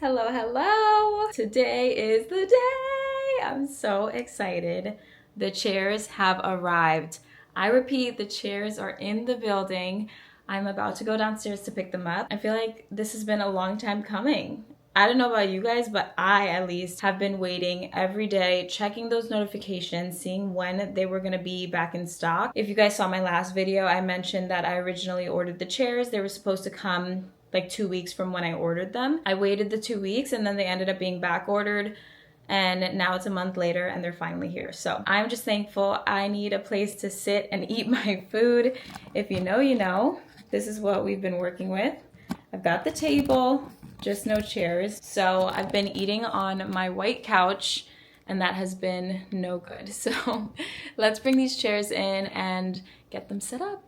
Hello, hello. Today is the day. I'm so excited. The chairs have arrived. I repeat, the chairs are in the building. I'm about to go downstairs to pick them up. I feel like this has been a long time coming. I don't know about you guys, but I at least have been waiting every day, checking those notifications, seeing when they were gonna be back in stock. If you guys saw my last video, I mentioned that I originally ordered the chairs. They were supposed to come like 2 weeks from when I ordered them. I waited the 2 weeks and then they ended up being back ordered, and now it's a month later and they're finally here. So I'm just thankful. I need a place to sit and eat my food. If you know, you know. This is what we've been working with. I've got the table, just no chairs. So I've been eating on my white couch and that has been no good. So let's bring these chairs in and get them set up.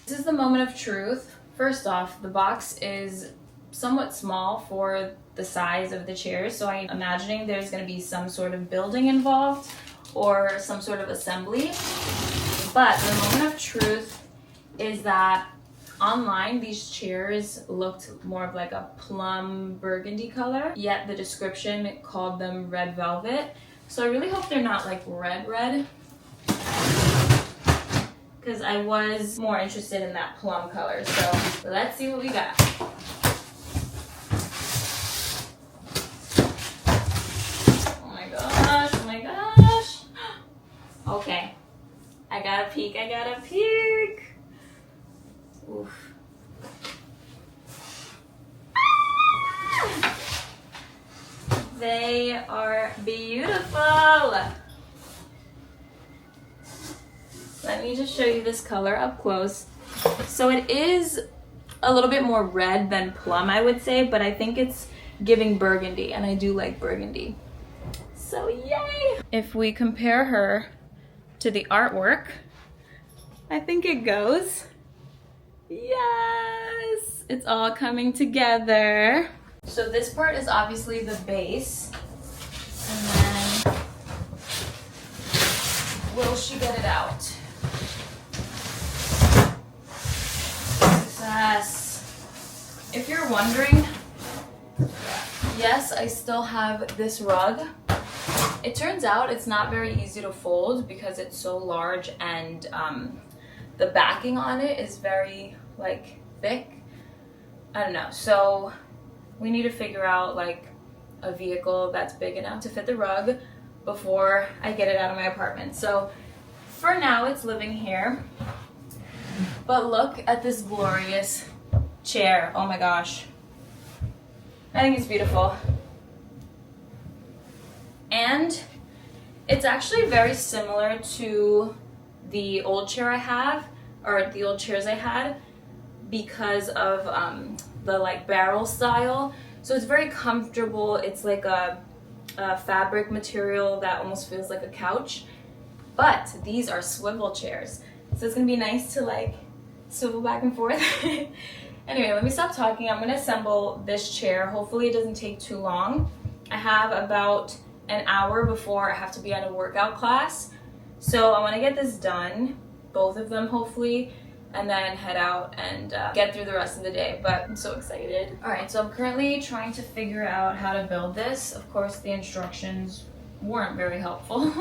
This is the moment of truth. First off, the box is somewhat small for the size of the chairs, so I'm imagining there's going to be some sort of building involved or some sort of assembly. But the moment of truth is that online these chairs looked more of like a plum burgundy color, yet the description called them red velvet. So I really hope they're not like red, because I was more interested in that plum color. So let's see what we got. Oh my gosh, oh my gosh. Okay, I gotta peek. Oof. They are beautiful. Let me just show you this color up close. So it is a little bit more red than plum, I would say, but I think it's giving burgundy, and I do like burgundy. So yay! If we compare her to the artwork, I think it goes. Yes! It's all coming together. So this part is obviously the base, and then will she get it out? If you're wondering, yes, I still have this rug. It turns out it's not very easy to fold because it's so large, and the backing on it is very like thick. I don't know, so we need to figure out like a vehicle that's big enough to fit the rug before I get it out of my apartment. So for now it's living here. But look at this glorious chair. Oh my gosh. I think it's beautiful. And it's actually very similar to the old chair I have, or the old chairs I had, because of the like barrel style. So it's very comfortable. It's like a fabric material that almost feels like a couch. But these are swivel chairs. So it's gonna be nice to like swivel back and forth. Anyway, let me stop talking. I'm gonna assemble this chair. Hopefully it doesn't take too long. I have about an hour before I have to be at a workout class. So I wanna get this done, both of them hopefully, and then head out and get through the rest of the day. But I'm so excited. All right, so I'm currently trying to figure out how to build this. Of course, the instructions weren't very helpful.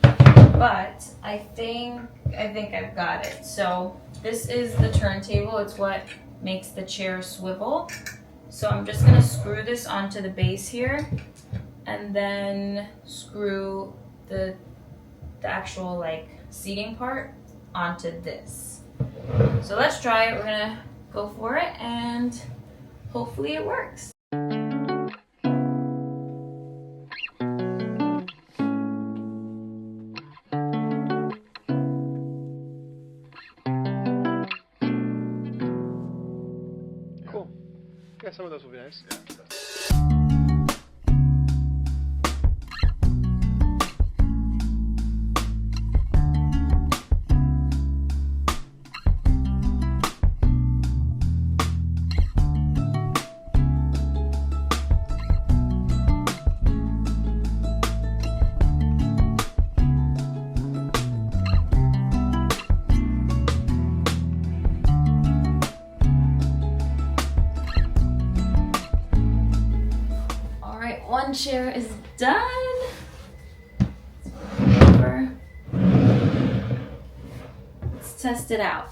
But I think I've got it. So this is the turntable. It's what makes the chair swivel. So I'm just gonna screw this onto the base here, and then screw the actual like seating part onto this. So let's try it. We're gonna go for it, and hopefully it works. Yeah, some of those will be nice. Yeah. one chair is done. Over. Let's test it out.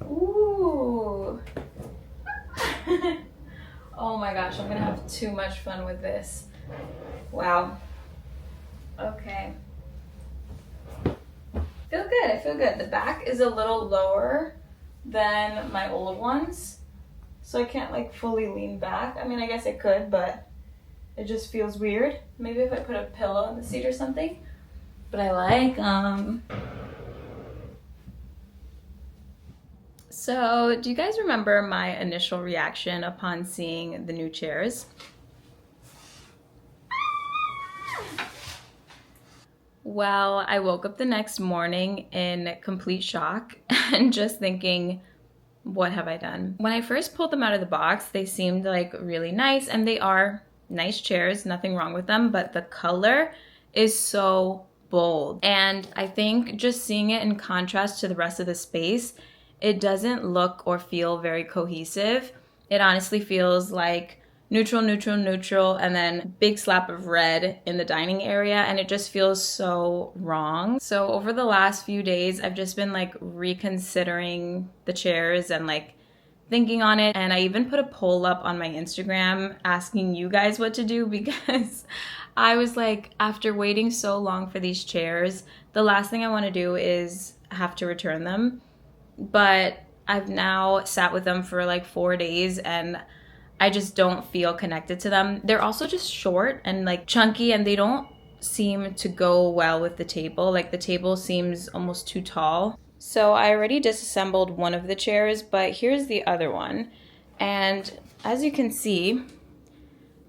Ooh. Oh my gosh, I'm gonna have too much fun with this. Wow. Okay. Feel good, I feel good. The back is a little lower than my old ones, so I can't like fully lean back. I mean, I guess I could, but it just feels weird. Maybe if I put a pillow in the seat or something. But I like So, do you guys remember my initial reaction upon seeing the new chairs? Well, I woke up the next morning in complete shock and just thinking, what have I done? When I first pulled them out of the box, they seemed like really nice, and they are nice chairs, nothing wrong with them, but the color is so bold. And I think just seeing it in contrast to the rest of the space, it doesn't look or feel very cohesive. It honestly feels like neutral, neutral, neutral, and then big slap of red in the dining area, and it just feels so wrong. So over the last few days, I've just been like reconsidering the chairs and like thinking on it, and I even put a poll up on my Instagram asking you guys what to do, because I was like, after waiting so long for these chairs, the last thing I want to do is have to return them. But I've now sat with them for like 4 days and I just don't feel connected to them. They're also just short and like chunky, and they don't seem to go well with the table. Like the table seems almost too tall. So I already disassembled one of the chairs, but here's the other one. And as you can see,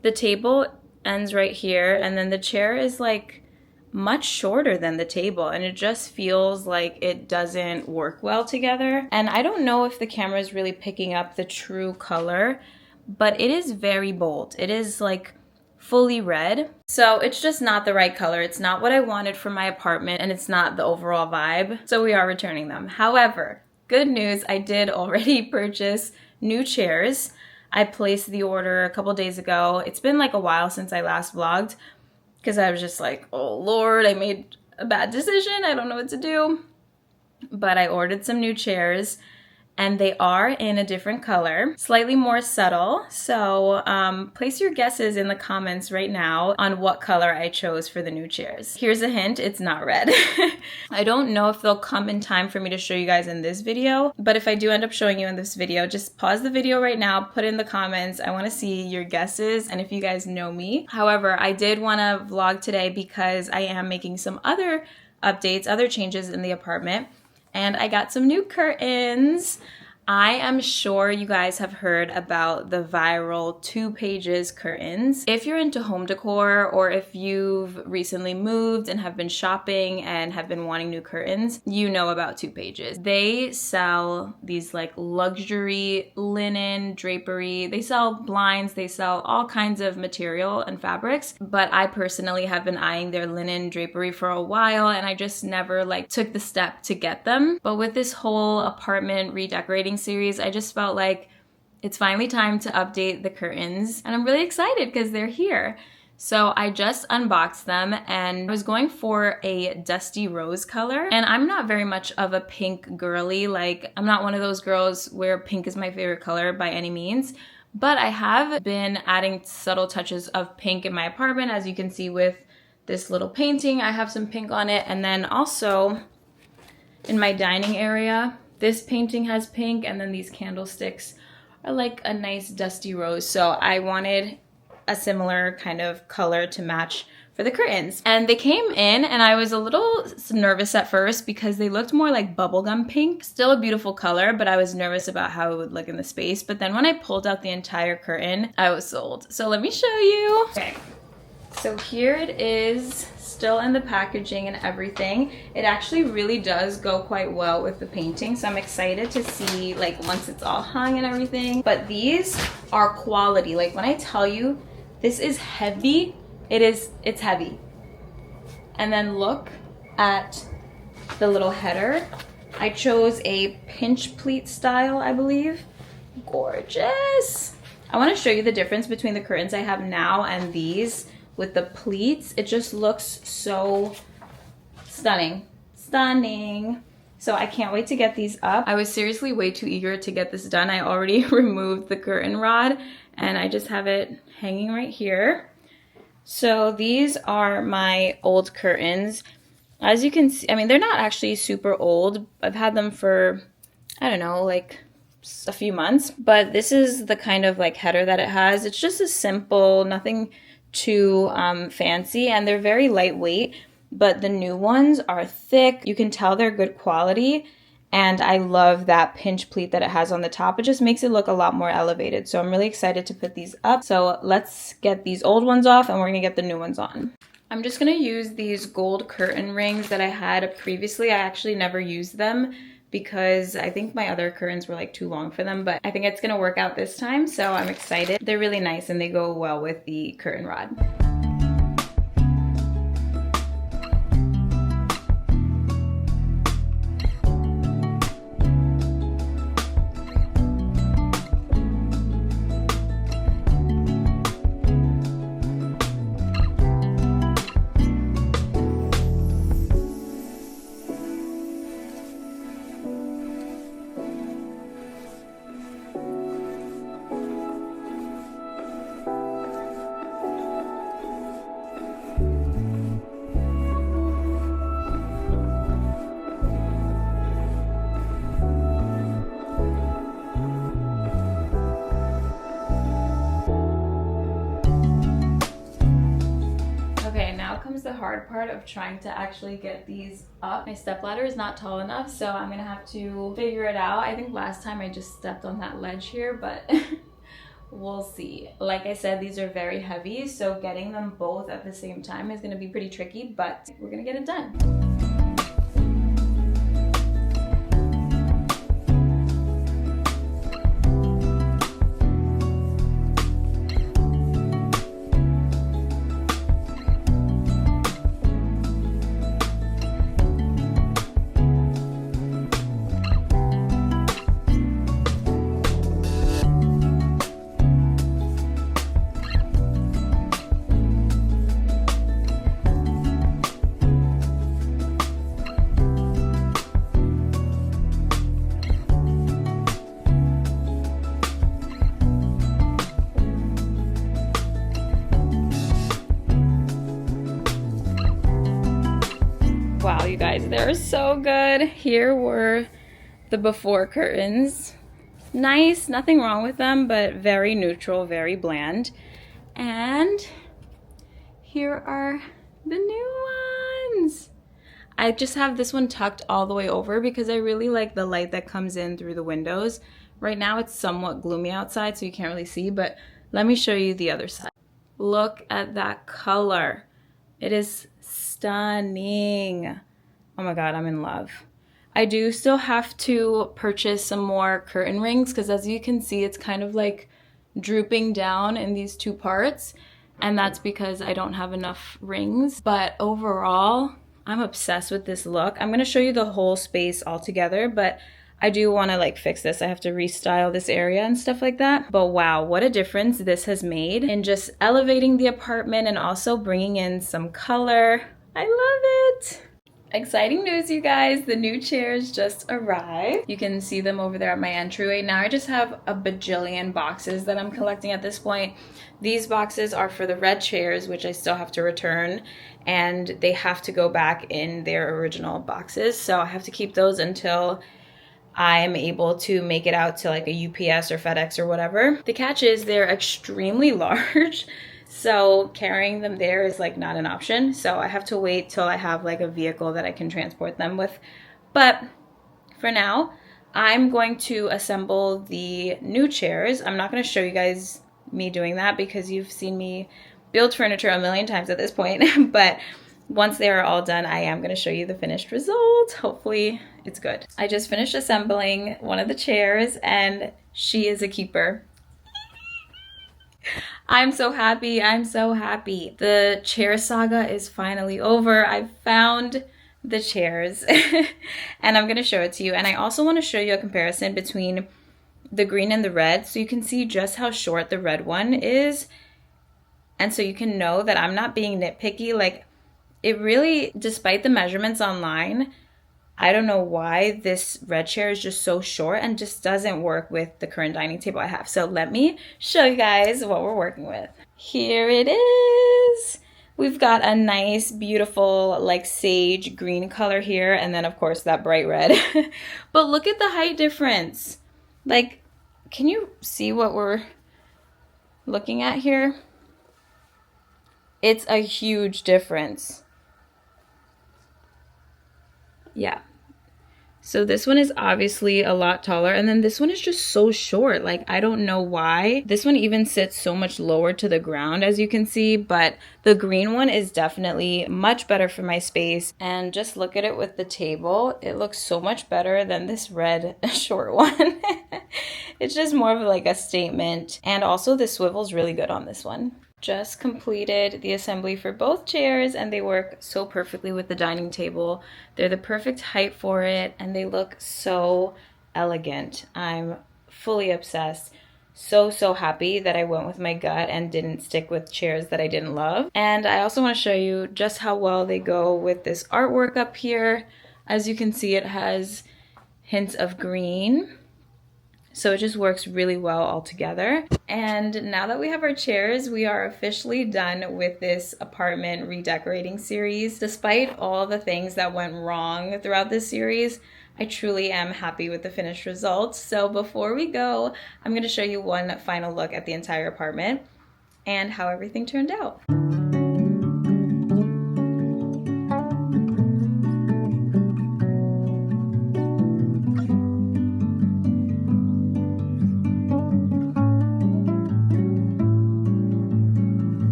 the table ends right here, and then the chair is like much shorter than the table, and it just feels like it doesn't work well together. And I don't know if the camera is really picking up the true color, but it is very bold. It is like fully red. So it's just not the right color. It's not what I wanted for my apartment, and it's not the overall vibe. So we are returning them. However, good news, I did already purchase new chairs. I placed the order a couple days ago. It's been like a while since I last vlogged, because I was just like, oh Lord, I made a bad decision. I don't know what to do. But I ordered some new chairs, and they are in a different color, slightly more subtle. So place your guesses in the comments right now on what color I chose for the new chairs. Here's a hint, it's not red. I don't know if they'll come in time for me to show you guys in this video, but if I do end up showing you in this video, just pause the video right now, put in the comments. I wanna see your guesses and if you guys know me. However, I did wanna vlog today because I am making some other updates, other changes in the apartment. And I got some new curtains. I am sure you guys have heard about the viral 2 pages curtains. If you're into home decor, or if you've recently moved and have been shopping and have been wanting new curtains, you know about 2 pages. They sell these like luxury linen, drapery, they sell blinds, they sell all kinds of material and fabrics, but I personally have been eyeing their linen drapery for a while, and I just never like took the step to get them. But with this whole apartment redecorating series, I just felt like it's finally time to update the curtains, and I'm really excited because they're here. So I just unboxed them, and I was going for a dusty rose color, and I'm not very much of a pink girly. Like, I'm not one of those girls where pink is my favorite color by any means, but I have been adding subtle touches of pink in my apartment. As you can see with this little painting, I have some pink on it, and then also in my dining area, this painting has pink, and then these candlesticks are like a nice dusty rose. So I wanted a similar kind of color to match for the curtains. And they came in, and I was a little nervous at first because they looked more like bubblegum pink. Still a beautiful color, but I was nervous about how it would look in the space. But then when I pulled out the entire curtain, I was sold. So let me show you. Okay, so here it is, still in the packaging and everything. It actually really does go quite well with the painting, so I'm excited to see like once it's all hung and everything. But these are quality. Like, when I tell you this is heavy, it's heavy. And then look at the little header. I chose a pinch pleat style, I believe. Gorgeous. I want to show you the difference between the curtains I have now and these with the pleats. It just looks so stunning. Stunning. So I can't wait to get these up. I was seriously way too eager to get this done. I already removed the curtain rod and I just have it hanging right here. So these are my old curtains. As you can see, I mean, they're not actually super old. I've had them for, I don't know, like a few months, but this is the kind of like header that it has. It's just a simple, nothing too fancy, and they're very lightweight, but the new ones are thick. You can tell they're good quality, and I love that pinch pleat that it has on the top. It just makes it look a lot more elevated. So I'm really excited to put these up. So let's get these old ones off and we're gonna get the new ones on. I'm just gonna use these gold curtain rings that I had previously. I actually never used them because I think my other curtains were like too long for them, but I think it's gonna work out this time, so I'm excited. They're really nice and they go well with the curtain rod. The hard part of trying to actually get these up. My stepladder is not tall enough, so I'm gonna have to figure it out. I think last time I just stepped on that ledge here, but we'll see. Like I said, these are very heavy, so getting them both at the same time is gonna be pretty tricky, but we're gonna get it done. Wow, you guys, they're so good. Here were the before curtains. Nice, nothing wrong with them, but very neutral, very bland. And here are the new ones. I just have this one tucked all the way over because I really like the light that comes in through the windows. Right now it's somewhat gloomy outside, so you can't really see, but let me show you the other side. Look at that color. It is stunning. Oh my God, I'm in love. I do still have to purchase some more curtain rings because as you can see, it's kind of like drooping down in these two parts, and that's because I don't have enough rings. But overall, I'm obsessed with this look. I'm gonna show you the whole space all together, but I do wanna like fix this. I have to restyle this area and stuff like that. But wow, what a difference this has made in just elevating the apartment and also bringing in some color. I love it. Exciting news, you guys. The new chairs just arrived. You can see them over there at my entryway. Now I just have a bajillion boxes that I'm collecting at this point. These boxes are for the red chairs, which I still have to return, and they have to go back in their original boxes. So I have to keep those until I'm able to make it out to like a UPS or FedEx or whatever. The catch is they're extremely large. So carrying them there is like not an option. So I have to wait till I have like a vehicle that I can transport them with. But for now, I'm going to assemble the new chairs. I'm not going to show you guys me doing that because you've seen me build furniture a million times at this point. But once they are all done, I am going to show you the finished result. Hopefully it's good. I just finished assembling one of the chairs and she is a keeper. I'm so happy. I'm so happy. The chair saga is finally over. I found the chairs and I'm going to show it to you. And I also want to show you a comparison between the green and the red, so you can see just how short the red one is. And so you can know that I'm not being nitpicky. Like, it really, despite the measurements online, I don't know why this red chair is just so short and just doesn't work with the current dining table I have. So let me show you guys what we're working with. Here it is. We've got a nice, beautiful, like sage green color here, and then of course that bright red. But look at the height difference. Like, can you see what we're looking at here? It's a huge difference. Yeah. So this one is obviously a lot taller, and then this one is just so short. Like, I don't know why. This one even sits so much lower to the ground, as you can see, but the green one is definitely much better for my space. And just look at it with the table. It looks so much better than this red short one. It's just more of like a statement. And also the swivel's really good on this one. Just completed the assembly for both chairs, and they work so perfectly with the dining table. They're the perfect height for it, and they look so elegant. I'm fully obsessed. So happy that I went with my gut and didn't stick with chairs that I didn't love. And I also want to show you just how well they go with this artwork up here. As you can see, it has hints of green. So it just works really well all together. And now that we have our chairs, we are officially done with this apartment redecorating series. Despite all the things that went wrong throughout this series, I truly am happy with the finished results. So before we go, I'm going to show you one final look at the entire apartment and how everything turned out.